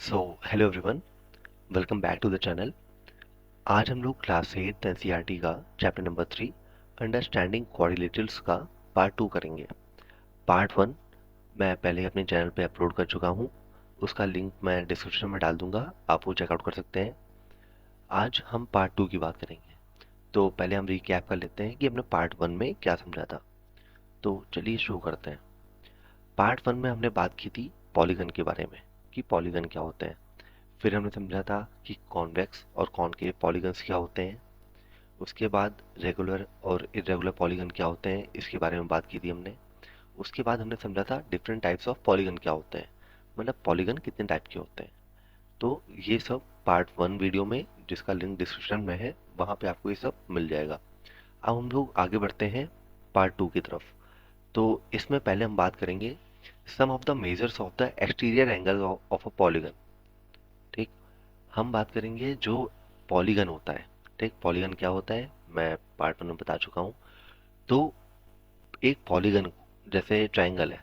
Hello everyone, welcome back to the channel. आज हम लोग क्लास 8 एनसीईआरटी का चैप्टर नंबर 3 अंडरस्टैंडिंग क्वाड्रिलेटरल्स का पार्ट 2 करेंगे। पार्ट 1 मैं पहले अपने चैनल पे अपलोड कर चुका हूँ, उसका लिंक मैं डिस्क्रिप्शन में डाल दूंगा, आप वो चेकआउट कर सकते हैं। आज हम पार्ट 2 की बात करेंगे। तो पहले हम रिकैप कर लेते हैं कि हमने पार्ट 1 में क्या समझा था। तो चलिए शुरू करते हैं। पार्ट 1 में हमने बात की थी पॉलीगन के बारे में, कि पॉलीगन क्या होते हैं। फिर हमने समझा था कि कॉन्वेक्स और कॉनकेव पॉलीगन्स क्या होते हैं। उसके बाद रेगुलर और इरेगुलर पॉलीगन क्या होते हैं, इसके बारे में बात की थी हमने। उसके बाद हमने समझा था डिफरेंट टाइप्स ऑफ पॉलीगन क्या होते हैं, मतलब पॉलीगन कितने टाइप के होते हैं। तो ये सब पार्ट 1 वीडियो में, जिसका लिंक डिस्क्रिप्शन में है, वहाँ पे आपको ये सब मिल जाएगा। अब हम लोग आगे बढ़ते हैं पार्ट 2 की तरफ। तो इसमें पहले हम बात करेंगे sum of the measures of the exterior angle of a polygon. ठीक, हम बात करेंगे जो पॉलीगन होता है। ठीक, पॉलीगन क्या होता है मैं पार्ट 1 में बता चुका हूँ। तो एक पॉलीगन जैसे ट्रायंगल है,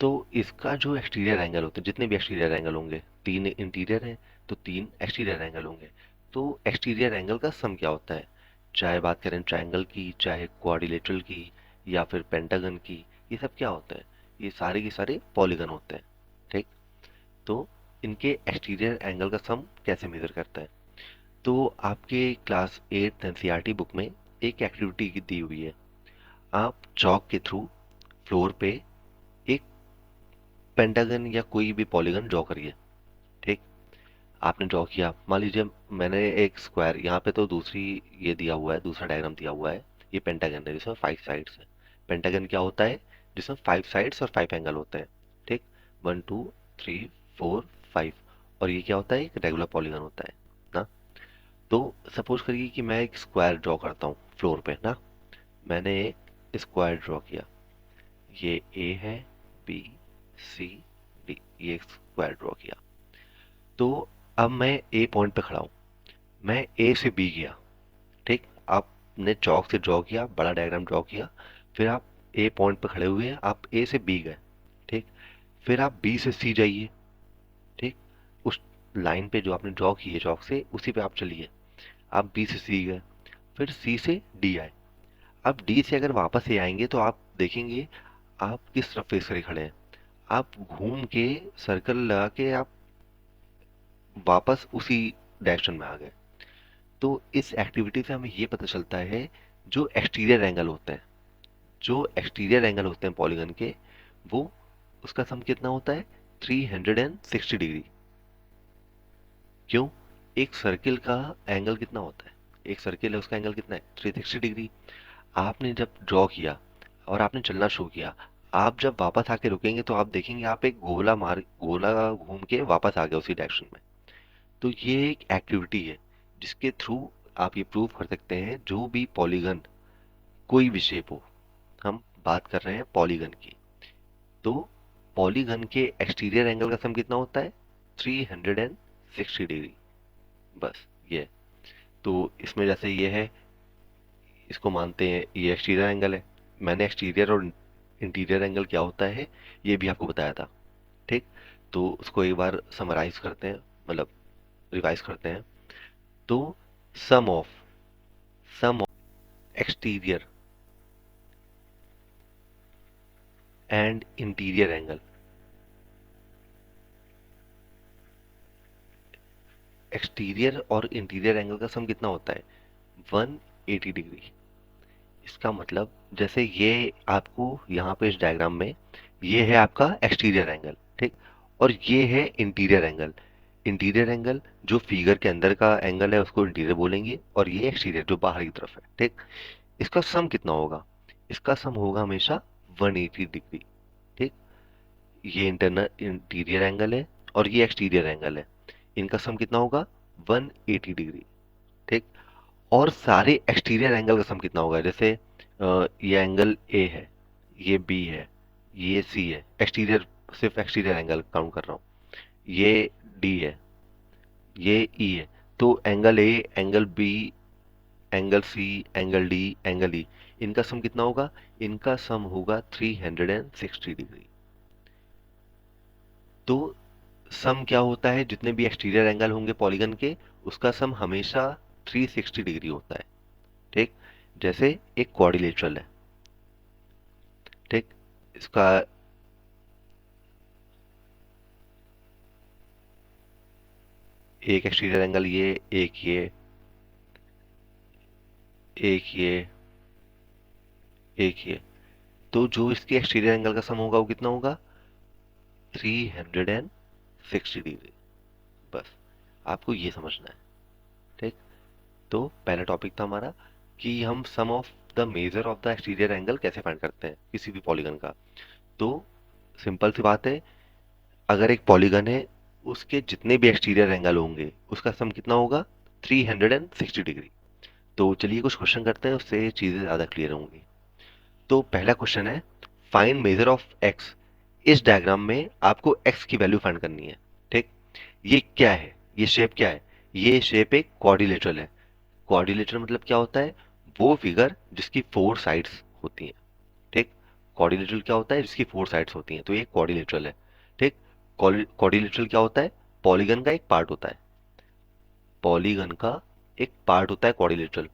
तो इसका जो एक्सटीरियर एंगल होते हैं, जितने भी एक्सटीरियर एंगल होंगे, 3 इंटीरियर है तो 3 एक्सटीरियर एंगल होंगे। तो एक्सटीरियर एंगल का सम क्या होता है, चाहे बात करें ट्रायंगल की, चाहे क्वाड्रिलेटरल की, या फिर पेंटागन की, ये सब क्या होता है, ये सारे के सारे पॉलीगन होते हैं। ठीक, तो इनके एक्सटीरियर एंगल का सम कैसे मेजर करता है। तो आपके क्लास 8 एनसीईआरटी बुक में एक एक्टिविटी दी हुई है। आप चॉक के थ्रू फ्लोर पे एक पेंटागन या कोई भी पॉलीगन ड्रॉ करिए। ठीक, आपने ड्रॉ किया, मान लीजिए मैंने एक स्क्वायर, यहाँ पे तो दूसरी ये दिया हुआ है, दूसरा डायग्राम दिया हुआ है। ये पेंटागन है जिसमें 5 साइड्स है। पेंटागन क्या होता है, जिसमें 5 साइड्स और 5 एंगल होते हैं। ठीक, 1 2 3 4 5। और ये क्या होता है, एक रेगुलर पॉलीगन होता है ना। तो सपोज करिए कि मैं एक स्क्वायर ड्रॉ करता हूँ फ्लोर पे ना। मैंने एक स्क्वायर ड्रॉ किया, ये ए है, बी, सी, डी, ये एक स्क्वायर ड्रॉ किया। तो अब मैं ए पॉइंट पे खड़ा हूँ, मैं ए से बी गया। ठीक, आपने चौक से ड्रॉ किया, बड़ा डायग्राम ड्रॉ किया, फिर आप ए पॉइंट पे खड़े हुए हैं, आप ए से बी गए। ठीक, फिर आप बी से सी जाइए। ठीक, उस लाइन पे जो आपने ड्रॉ की है चौक से, उसी पे आप चलिए। आप बी से सी गए, फिर सी से डी आए। अब डी से अगर वापस ही आएंगे तो आप देखेंगे आप किस तरफ फेस करे खड़े हैं। आप घूम के सर्कल लगा के आप वापस उसी डायरेक्शन में आ गए। तो इस एक्टिविटी से हमें ये पता चलता है, जो एक्सटीरियर एंगल होते हैं, जो एक्सटीरियर एंगल होते हैं पॉलीगन के, वो उसका सम कितना होता है, 360 डिग्री। क्यों, एक सर्किल का एंगल कितना होता है, एक सर्किल है उसका एंगल कितना है, 360 डिग्री। आपने जब ड्रॉ किया और आपने चलना शुरू किया, आप जब वापस आके रुकेंगे तो आप देखेंगे आप एक गोला घूम के वापस आ गए उसी डायरेक्शन में। तो ये एक एक्टिविटी है जिसके थ्रू आप ये प्रूव कर सकते हैं, जो भी पॉलीगन कोई भी शेप हो, हम बात कर रहे हैं पॉलीगन की, तो पॉलीगन के एक्सटीरियर एंगल का सम कितना होता है, 360 डिग्री। बस ये। तो इसमें जैसे ये है, इसको मानते हैं ये एक्सटीरियर एंगल है। मैंने एक्सटीरियर और इंटीरियर एंगल क्या होता है ये भी आपको बताया था। ठीक, तो उसको एक बार समराइज करते हैं, मतलब रिवाइज करते हैं। तो sum of exterior and interior angle, exterior और इंटीरियर एंगल का सम कितना होता है, 180 डिग्री। इसका मतलब जैसे ये आपको यहाँ पे इस डायग्राम में, ये है आपका एक्सटीरियर एंगल। ठीक, और ये है इंटीरियर एंगल। इंटीरियर एंगल जो फिगर के अंदर का एंगल है उसको इंटीरियर बोलेंगे, और ये एक्सटीरियर जो बाहर की तरफ है। ठीक, इसका सम कितना होगा, इसका सम होगा हमेशा 180 डिग्री। ठीक, ये इंटरनल इंटीरियर एंगल है और ये एक्सटीरियर एंगल है, इनका सम कितना होगा, 180 डिग्री। ठीक, और सारे एक्सटीरियर एंगल का सम कितना होगा, जैसे ये एंगल ए है, ये बी है, ये सी है, एक्सटीरियर, सिर्फ एक्सटीरियर एंगल काउंट कर रहा हूँ, ये डी है, ये ई है। तो angle A, angle B, angle C, angle D, angle E, इनका सम कितना होगा, इनका सम होगा 360 डिग्री। तो सम क्या होता है, जितने भी एक्सटीरियर एंगल होंगे पॉलीगन के उसका सम हमेशा 360 डिग्री होता है। ठीक, जैसे एक क्वाड्रिलेटरल है। ठीक, इसका एक एक्सटीरियर एंगल ये, एक ये, एक ये, एक ये, तो जो इसके एक्सटीरियर एंगल का सम होगा वो कितना होगा, 360 डिग्री। बस आपको ये समझना है। ठीक, तो पहला टॉपिक था हमारा कि हम sum of the measure of the exterior angle कैसे फाइंड करते हैं किसी भी पॉलीगन का। तो सिंपल सी बात है, अगर एक पॉलीगन है उसके जितने भी एक्सटीरियर एंगल होंगे उसका सम कितना होगा, 360 डिग्री। तो चलिए कुछ क्वेश्चन करते हैं, उससे चीज़ें ज़्यादा क्लियर होंगी। तो पहला क्वेश्चन है, फाइंड मेजर ऑफ एक्स। इस डायग्राम में आपको एक्स की वैल्यू फाइंड करनी है। ठीक, ये क्या है, ये शेप क्या है, ये शेप एक क्वाड्रिलेटरल है। क्वाड्रिलेटरल मतलब क्या होता है, वो फिगर जिसकी 4 साइड्स होती हैं। ठीक, क्वाड्रिलेटरल क्या होता है, जिसकी 4 साइड्स होती हैं, तो ये क्वाड्रिलेटरल है। ठीक, क्वाड्रिलेटरल क्या होता है, पॉलीगन का एक पार्ट होता है। पॉलीगन का एक पार्ट होता है क्वाड्रिलेटरल।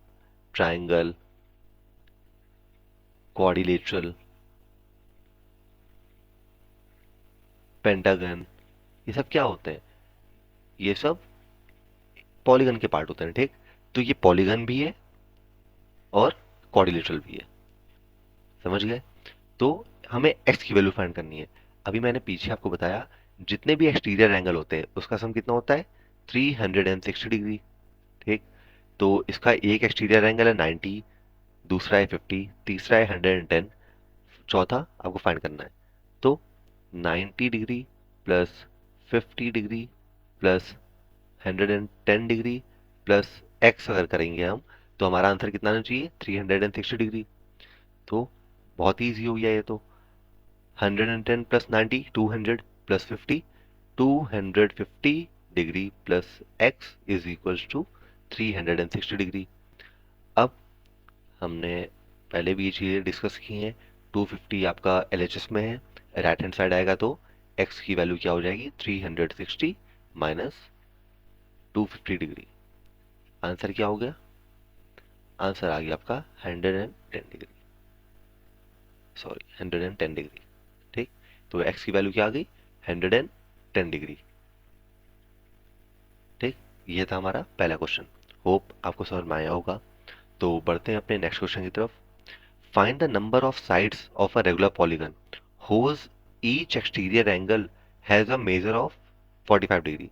ट्राइंगल, क्वाड्रिलेटरल, पेंटागन, ये सब क्या होते हैं, ये सब पॉलीगन के पार्ट होते हैं। ठीक, तो ये पॉलीगन भी है और क्वाड्रिलेटरल भी है। समझ गए। तो हमें एक्स की वैल्यू फाइंड करनी है। अभी मैंने पीछे आपको बताया जितने भी एक्सटीरियर एंगल होते हैं उसका सम कितना होता है, 360 डिग्री। ठीक, तो इसका एक एक्सटीरियर एंगल है 90, दूसरा है 50, तीसरा है 110, चौथा आपको फाइंड करना है। तो 90 degree plus 50 degree plus 110 degree plus x अगर करेंगे हम, तो हमारा आंसर कितना आना चाहिए, 360 डिग्री। तो बहुत ही ईजी हो गया ये तो। 110 plus 90, 200 plus 50, 250 degree plus X is equals to 360 degree. अब हमने पहले भी ये चीज़ें डिस्कस की हैं। 250 आपका एलएचएस में है, राइट हैंड साइड आएगा तो एक्स की वैल्यू क्या हो जाएगी, 360 माइनस 250 डिग्री। आंसर क्या हो गया, आंसर आ गया आपका 110 डिग्री, सॉरी 110 डिग्री। ठीक, तो एक्स की वैल्यू क्या आ गई, 110 डिग्री। ठीक, ये था हमारा पहला क्वेश्चन। होप आपको समझ में आया होगा। तो बढ़ते हैं अपने नेक्स्ट क्वेश्चन की तरफ। Find the number of sides of a regular polygon whose each exterior angle has a measure of 45 degree.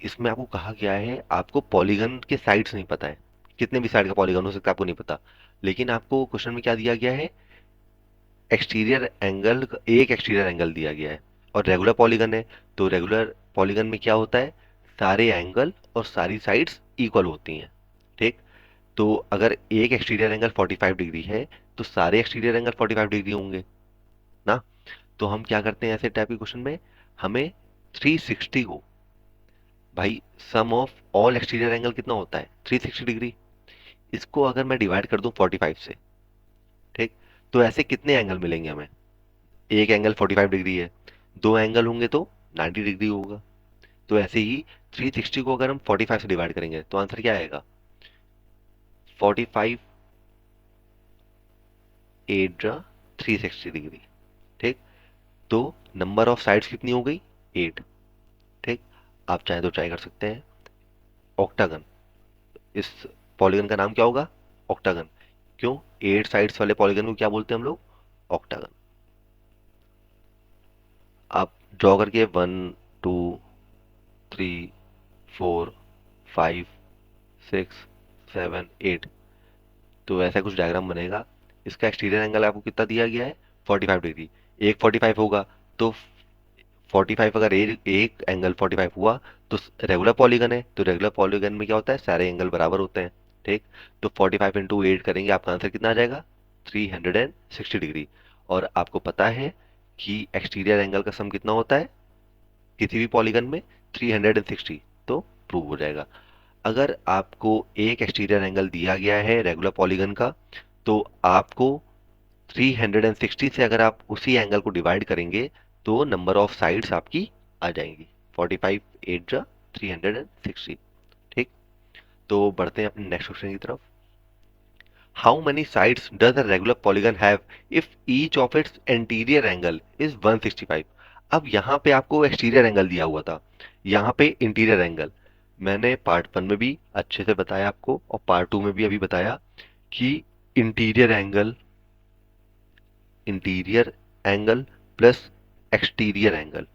इसमें आपको कहा गया है आपको पॉलीगन के साइड्स नहीं पता है, कितने भी साइड का पॉलीगन हो सकता है आपको नहीं पता, लेकिन आपको क्वेश्चन में क्या दिया गया है, एक्सटीरियर एंगल, एक एक्सटीरियर एंगल दिया गया है और रेगुलर पॉलीगन है। तो रेगुलर पॉलीगन में क्या होता है, सारे एंगल और सारी साइड्स इक्वल होती हैं। ठीक, तो अगर एक एक्सटीरियर एंगल 45 डिग्री है तो सारे एक्सटीरियर एंगल 45 डिग्री होंगे ना। तो हम क्या करते हैं ऐसे टाइप के क्वेश्चन में, हमें 360 को, भाई सम ऑफ ऑल एक्सटीरियर एंगल कितना होता है 360 डिग्री, इसको अगर मैं डिवाइड कर दूं 45 से, ठीक, तो ऐसे कितने एंगल मिलेंगे हमें, एक एंगल 45 डिग्री है, दो एंगल होंगे तो 90 डिग्री होगा। तो ऐसे ही 360 को अगर हम 45 से डिवाइड करेंगे तो आंसर क्या आएगा, 45 8 360 डिग्री। ठीक, तो नंबर ऑफ साइड्स कितनी हो गई, 8। ठीक, आप चाहे तो ट्राई कर सकते हैं। ऑक्टागन, इस पॉलीगन का नाम क्या होगा, ऑक्टागन। क्यों, 8 साइड्स वाले पॉलीगन को क्या बोलते हैं हम लोग, ऑक्टागन। आप ड्रॉ करके 1 2 3 4 5 6 7 8, तो ऐसा कुछ डायग्राम बनेगा। इसका एक्सटीरियर एंगल आपको कितना दिया गया है, 45 डिग्री। एक 45 होगा तो 45, अगर एक एंगल 45 हुआ तो रेगुलर पॉलीगन है, तो रेगुलर पॉलीगन में क्या होता है, सारे एंगल बराबर होते हैं। ठीक, तो 45 इंटू 8 करेंगे, आपका आंसर कितना आ जाएगा, 360 डिग्री। और आपको पता है कि एक्सटीरियर एंगल का सम कितना होता है किसी भी पॉलीगन में, 360, तो प्रूव हो जाएगा। अगर आपको एक एक्सटीरियर एंगल दिया गया है रेगुलर पॉलीगन का, तो आपको 360 से अगर आप उसी एंगल को डिवाइड करेंगे तो नंबर ऑफ साइड्स आपकी आ जाएंगी। 45 8 जा 360। ठीक, तो बढ़ते हैं अपने नेक्स्ट क्वेश्चन की तरफ। How many sides does a regular polygon have if each of its interior angle is 165? अब यहाँ पे आपको एक्सटीरियर एंगल दिया हुआ था, यहाँ पे इंटीरियर एंगल। मैंने पार्ट 1 में भी अच्छे से बताया आपको और पार्ट 2 में भी अभी बताया कि interior angle, interior angle plus exterior angle,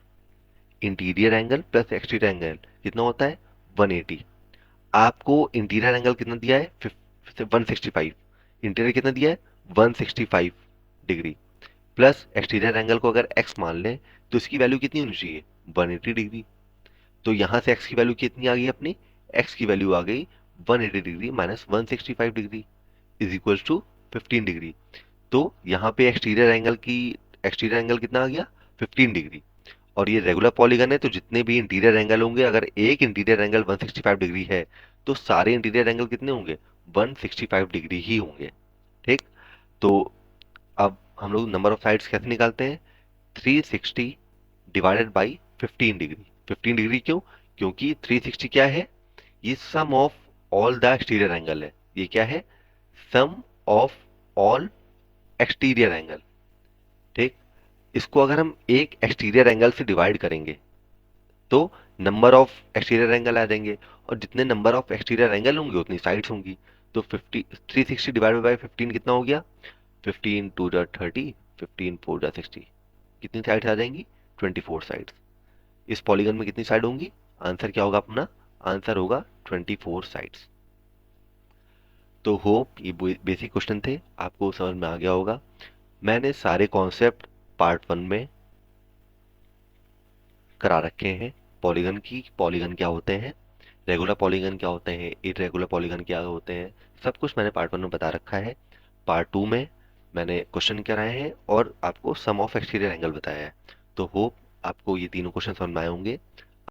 interior angle plus exterior angle कितना होता है 180। आपको इंटीरियर एंगल कितना दिया है 165, इंटीरियर कितना दिया है 165 डिग्री, प्लस एक्सटीरियर एंगल को अगर x मान लें तो इसकी वैल्यू कितनी होनी चाहिए 180 डिग्री। तो यहां से x की वैल्यू कितनी आ गई अपनी, x की वैल्यू आ गई 180 degree minus 165 degree is equal to 15 degree. तो यहाँ पे एक्सटीरियर एंगल कितना आ गया 15 डिग्री। और ये रेगुलर पॉलीगन है तो जितने भी इंटीरियर एंगल होंगे, अगर एक इंटीरियर एंगल 165 डिग्री है तो सारे इंटीरियर एंगल कितने होंगे 165 डिग्री ही होंगे। ठीक, तो अब हम लोग नंबर ऑफ साइड्स कैसे निकालते हैं, 360 डिवाइडेड बाई 15 डिग्री। 15 डिग्री क्यों, क्योंकि 360 क्या है, ये sum of all the exterior angle है। ये क्या है, sum of all exterior angle. ठीक, इसको अगर हम एक एक्सटीरियर एंगल से डिवाइड करेंगे तो नंबर ऑफ एक्सटीरियर एंगल आ जाएंगे, और जितने नंबर ऑफ एक्सटीरियर एंगल होंगे उतनी साइड्स होंगी। तो 360 डिवाइडेड बाई 15 कितना हो गया, 15 टू जा 30, 15 4 जा 60, कितनी साइड्स आ जाएंगी 24 साइड्स। इस पॉलीगन में कितनी साइड होंगी, आंसर क्या होगा अपना, आंसर होगा 24 साइड्स। तो होप ये बेसिक क्वेश्चन थे, आपको समझ में आ गया होगा। मैंने सारे कॉन्सेप्ट पार्ट 1 में करा रखे हैं। पॉलीगन की, पॉलीगन क्या होते हैं, रेगुलर पॉलीगन क्या होते हैं, इरेगुलर पॉलीगन क्या होते हैं, सब कुछ मैंने पार्ट 1 में बता रखा है। पार्ट 2 में मैंने क्वेश्चन कराए हैं और आपको सम ऑफ एक्सटीरियर एंगल बताया है। तो होप आपको ये तीनों क्वेश्चन समझ में आए होंगे।